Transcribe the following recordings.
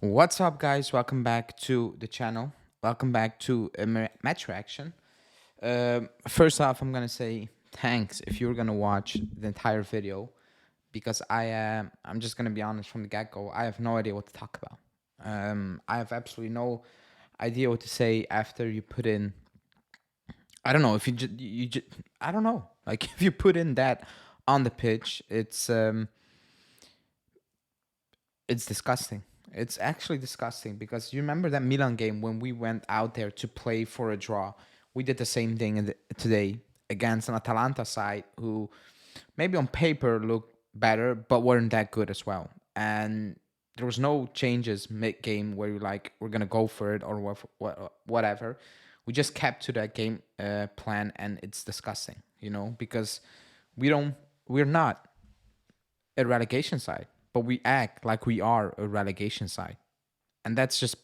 What's up, guys? Welcome back to the channel. Welcome back to a match reaction. First off, I'm gonna say thanks if you're gonna watch the entire video because I'm just gonna be honest from the get go. I have no idea what to talk about. I have absolutely no idea what to say after you put in. I don't know if you just I don't know. Like if you put in that on the pitch, it's disgusting. It's actually disgusting because you remember that Milan game when we went out there to play for a draw. We did the same thing today against an Atalanta side who maybe on paper looked better but weren't that good as well. And there was no changes mid game where we're gonna go for it or whatever. We just kept to that game plan, and it's disgusting, because we're not a relegation side, but we act like we are a relegation side. And that's just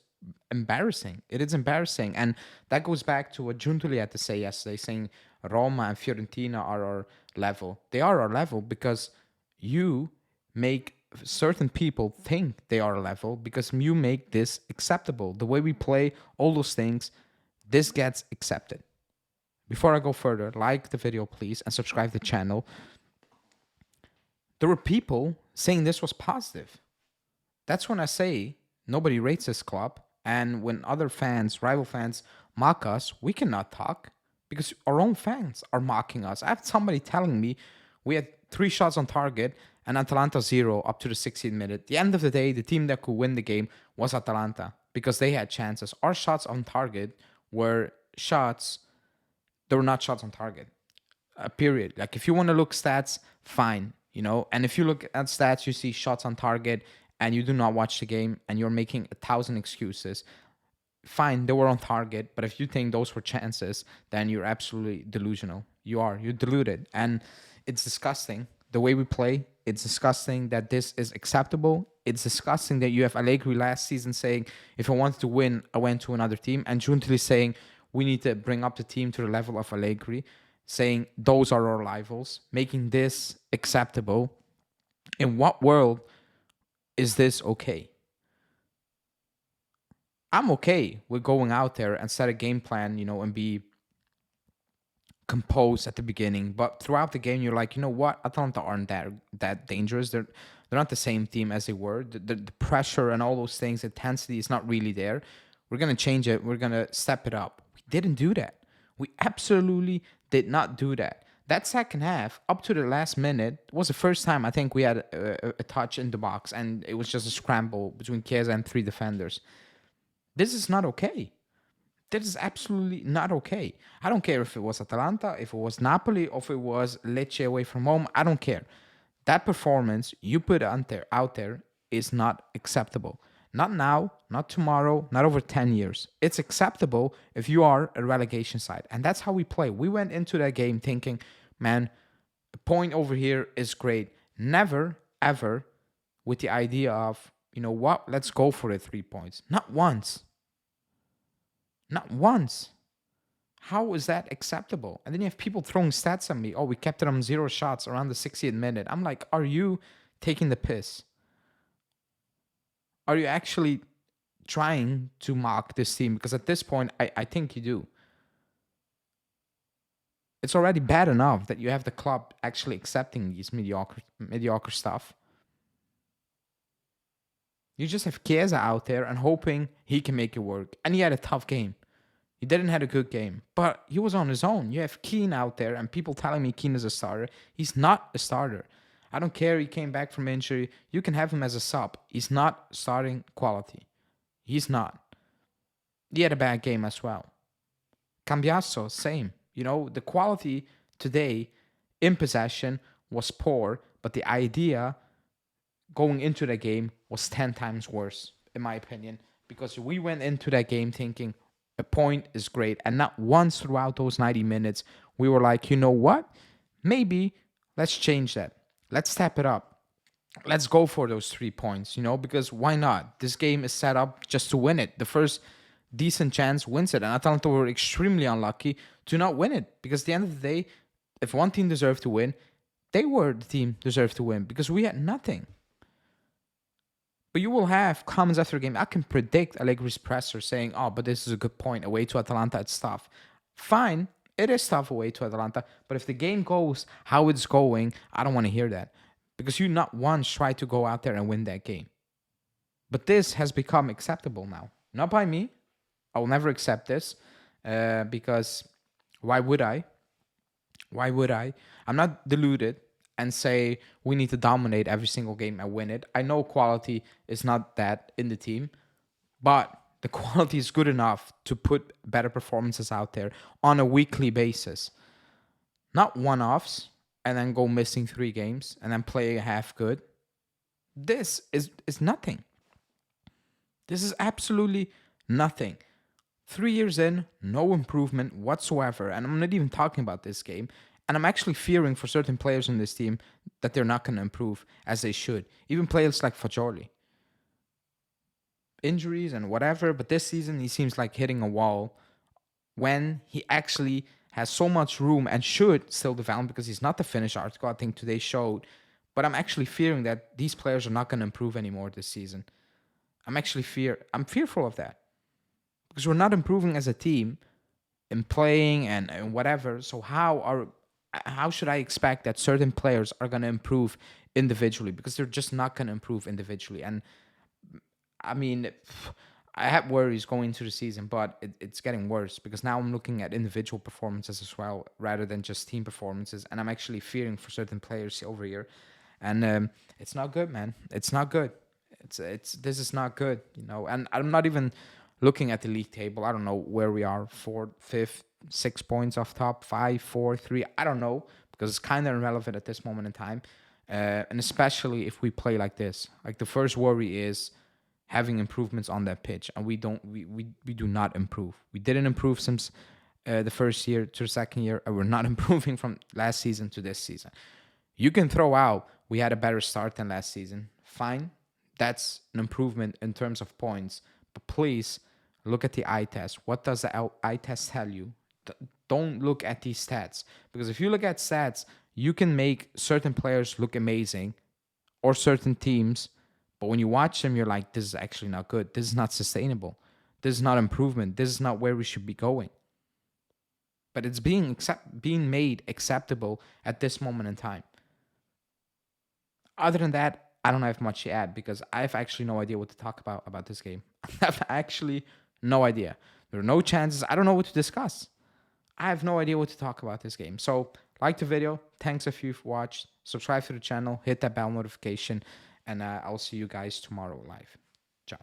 embarrassing. It is embarrassing. And that goes back to what Giuntoli had to say yesterday, saying Roma and Fiorentina are our level. They are our level because you make certain people think they are a level because you make this acceptable. The way we play, all those things, this gets accepted. Before I go further, like the video, please, and subscribe to the channel. There were people saying this was positive. That's when I say nobody rates this club. And when other fans, rival fans, mock us, we cannot talk because our own fans are mocking us. I have somebody telling me we had 3 shots on target and Atalanta 0 up to the 16th minute. At the end of the day, the team that could win the game was Atalanta because they had chances. Our shots on target were shots, they were not shots on target. Period. Like if you want to look stats, fine, And if you look at stats, you see shots on target, and you do not watch the game, and you're making 1,000 excuses. Fine, they were on target, but if you think those were chances, then you're absolutely delusional. You're deluded, and it's disgusting the way we play. It's disgusting that this is acceptable. It's disgusting that you have Allegri last season saying, if I wanted to win, I went to another team, and Giuntoli saying we need to bring up the team to the level of Allegri, saying those are our rivals, making this acceptable. In what world is this okay? I'm okay with going out there and set a game plan, and be composed at the beginning. But throughout the game, you're like, you know what? Atalanta aren't that dangerous. They're not the same team as they were. The pressure and all those things, intensity is not really there. We're gonna change it. We're gonna step it up. We didn't do that. We absolutely did not do that. That second half, up to the last minute, was the first time I think we had a touch in the box, and it was just a scramble between Chiesa and 3 defenders. This is not okay. This is absolutely not okay. I don't care if it was Atalanta, if it was Napoli, or if it was Lecce away from home. I don't care. That performance you put out there is not acceptable. Not now, not tomorrow, not over 10 years. It's acceptable if you are a relegation side. And that's how we play. We went into that game thinking, man, a point over here is great. Never, ever with the idea of, you know what, let's go for the 3 points. Not once. Not once. How is that acceptable? And then you have people throwing stats at me. Oh, we kept it on 0 shots around the 60th minute. I'm like, are you taking the piss? Are you actually trying to mock this team? Because at this point, I think you do. It's already bad enough that you have the club actually accepting these mediocre stuff. You just have Chiesa out there and hoping he can make it work. And he had a tough game. He didn't have a good game, but he was on his own. You have Keane out there, and people telling me Keane is a starter. He's not a starter. I don't care. He came back from injury. You can have him as a sub. He's not starting quality. He's not. He had a bad game as well. Cambiasso, same. The quality today in possession was poor, but the idea going into the game was 10 times worse, in my opinion, because we went into that game thinking a point is great. And not once throughout those 90 minutes, we were like, you know what? Maybe let's change that. Let's step it up. Let's go for those 3 points, because why not? This game is set up just to win it. The first decent chance wins it. And Atalanta were extremely unlucky to not win it because at the end of the day, if one team deserved to win, they were the team deserved to win because we had nothing. But you will have comments after the game. I can predict Allegri's presser saying, "Oh, but this is a good point. Away to Atalanta, it's tough." Fine, it is tough away to Atalanta. But if the game goes how it's going, I don't want to hear that because you not once try to go out there and win that game. But this has become acceptable now, not by me. I will never accept this because why would I? Why would I? I'm not deluded and say we need to dominate every single game and win it. I know quality is not that in the team, but the quality is good enough to put better performances out there on a weekly basis. Not one offs and then go missing 3 games and then play half good. This is nothing. This is absolutely nothing. 3 years in, no improvement whatsoever. And I'm not even talking about this game. And I'm actually fearing for certain players in this team that they're not going to improve as they should. Even players like Fagioli. Injuries and whatever, but this season he seems like hitting a wall when he actually has so much room and should still develop because he's not the finished article. I think today showed. But I'm actually fearing that these players are not going to improve anymore this season. I'm fearful of that because we're not improving as a team in playing and whatever. So how should I expect that certain players are going to improve individually because they're just not going to improve individually? And I mean, I have worries going into the season, but it's getting worse because now I'm looking at individual performances as well rather than just team performances, and I'm actually fearing for certain players over here, and it's not good, man. It's not good. It's this is not good, And I'm not even looking at the league table. I don't know where we are: fourth, fifth, 6 points off top, 5, 4, 3. I don't know because it's kind of irrelevant at this moment in time, and especially if we play like this. Like the first worry is having improvements on that pitch, and we do not improve. We didn't improve since the first year to the second year, and we're not improving from last season to this season. You can throw out we had a better start than last season. Fine, that's an improvement in terms of points, but please look at the eye test. What does the eye test tell you? Don't look at these stats, because if you look at stats, you can make certain players look amazing or certain teams. But when you watch them, you're like, this is actually not good. This is not sustainable. This is not improvement. This is not where we should be going. But it's being made acceptable at this moment in time. Other than that, I don't have much to add because I have actually no idea what to talk about this game. I have actually no idea. There are no chances. I don't know what to discuss. I have no idea what to talk about this game. So like the video. Thanks if you've watched. Subscribe to the channel. Hit that bell notification. And I'll see you guys tomorrow live. Ciao.